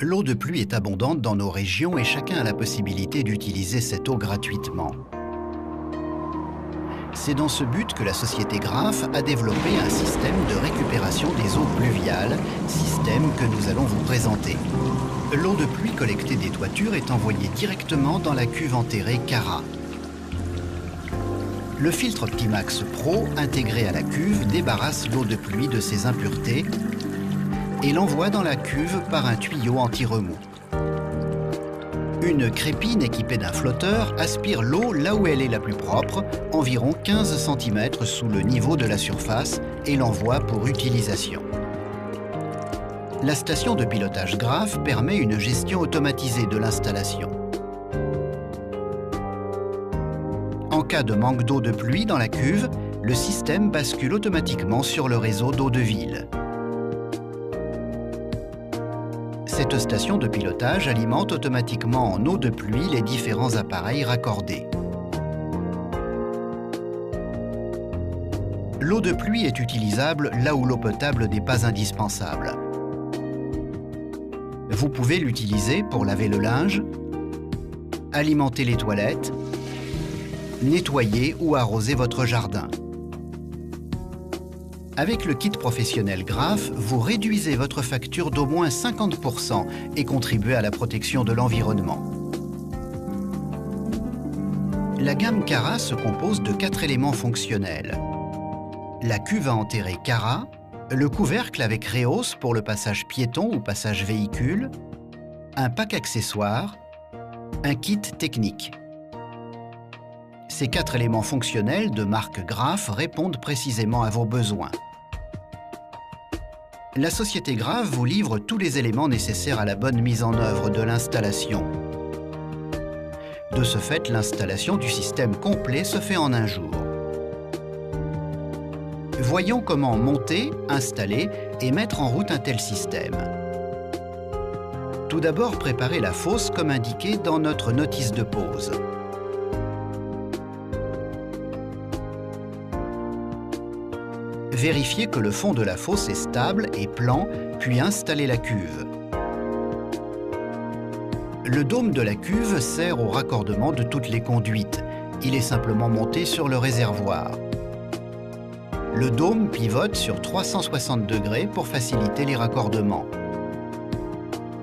L'eau de pluie est abondante dans nos régions et chacun a la possibilité d'utiliser cette eau gratuitement. C'est dans ce but que la société Graff a développé un système de récupération des eaux pluviales, système que nous allons vous présenter. L'eau de pluie collectée des toitures est envoyée directement dans la cuve enterrée Cara. Le filtre Optimax Pro intégré à la cuve débarrasse l'eau de pluie de ses impuretés et l'envoie dans la cuve par un tuyau anti-remous. Une crépine équipée d'un flotteur aspire l'eau là où elle est la plus propre, environ 15 cm sous le niveau de la surface, et l'envoie pour utilisation. La station de pilotage Graff permet une gestion automatisée de l'installation. En cas de manque d'eau de pluie dans la cuve, le système bascule automatiquement sur le réseau d'eau de ville. Cette station de pilotage alimente automatiquement en eau de pluie les différents appareils raccordés. L'eau de pluie est utilisable là où l'eau potable n'est pas indispensable. Vous pouvez l'utiliser pour laver le linge, alimenter les toilettes, nettoyer ou arroser votre jardin. Avec le kit professionnel Graff, vous réduisez votre facture d'au moins 50% et contribuez à la protection de l'environnement. La gamme Cara se compose de 4 éléments fonctionnels. La cuve à enterrer Cara, le couvercle avec Reos pour le passage piéton ou passage véhicule, un pack accessoire, un kit technique. Ces 4 éléments fonctionnels de marque Graff répondent précisément à vos besoins. La société Graff vous livre tous les éléments nécessaires à la bonne mise en œuvre de l'installation. De ce fait, l'installation du système complet se fait en un jour. Voyons comment monter, installer et mettre en route un tel système. Tout d'abord, préparez la fosse comme indiqué dans notre notice de pose. Vérifiez que le fond de la fosse est stable et plan, puis installez la cuve. Le dôme de la cuve sert au raccordement de toutes les conduites. Il est simplement monté sur le réservoir. Le dôme pivote sur 360 degrés pour faciliter les raccordements.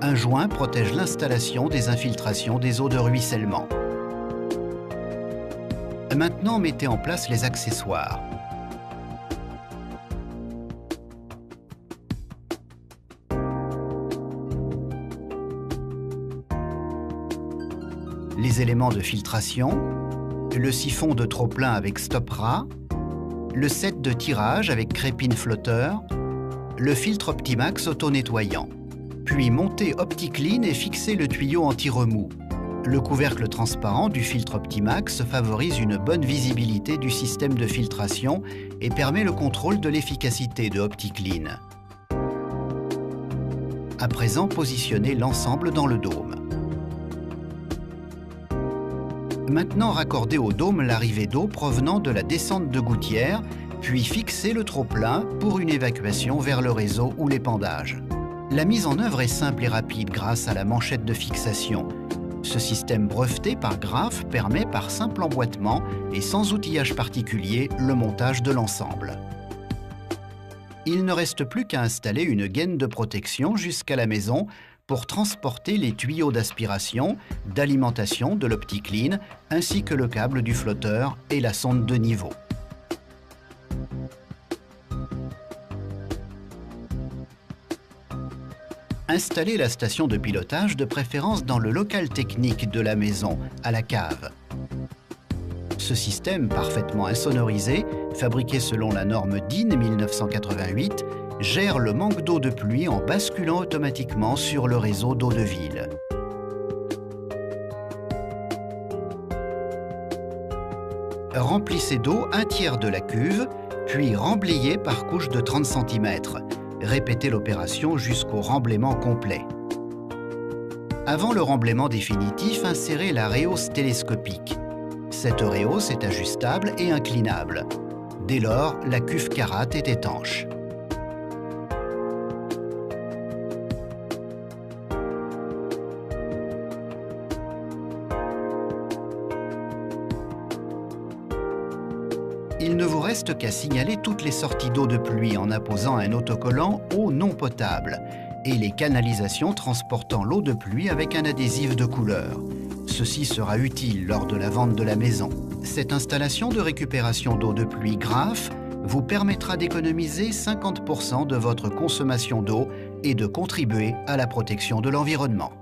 Un joint protège l'installation des infiltrations des eaux de ruissellement. Maintenant, mettez en place les accessoires. Les éléments de filtration, le siphon de trop-plein avec stop-ras, le set de tirage avec crépine flotteur, le filtre Optimax auto-nettoyant. Puis montez OptiClean et fixez le tuyau anti-remous. Le couvercle transparent du filtre Optimax favorise une bonne visibilité du système de filtration et permet le contrôle de l'efficacité de OptiClean. À présent, positionnez l'ensemble dans le dôme. Maintenant, raccordez au dôme l'arrivée d'eau provenant de la descente de gouttière, puis fixez le trop-plein pour une évacuation vers le réseau ou l'épandage. La mise en œuvre est simple et rapide grâce à la manchette de fixation. Ce système breveté par Graff permet par simple emboîtement et sans outillage particulier le montage de l'ensemble. Il ne reste plus qu'à installer une gaine de protection jusqu'à la maison pour transporter les tuyaux d'aspiration, d'alimentation de l'OptiClean, ainsi que le câble du flotteur et la sonde de niveau. Installez la station de pilotage de préférence dans le local technique de la maison, à la cave. Ce système parfaitement insonorisé, fabriqué selon la norme DIN 1988, gère le manque d'eau de pluie en basculant automatiquement sur le réseau d'eau de ville. Remplissez d'eau un tiers de la cuve, puis remblayez par couche de 30 cm. Répétez l'opération jusqu'au remblaiement complet. Avant le remblaiement définitif, insérez la Reos télescopique. Cette Reos est ajustable et inclinable. Dès lors, la cuve Cara est étanche. Il ne vous reste qu'à signaler toutes les sorties d'eau de pluie en apposant un autocollant « eau non potable » et les canalisations transportant l'eau de pluie avec un adhésif de couleur. Ceci sera utile lors de la vente de la maison. Cette installation de récupération d'eau de pluie Graff vous permettra d'économiser 50% de votre consommation d'eau et de contribuer à la protection de l'environnement.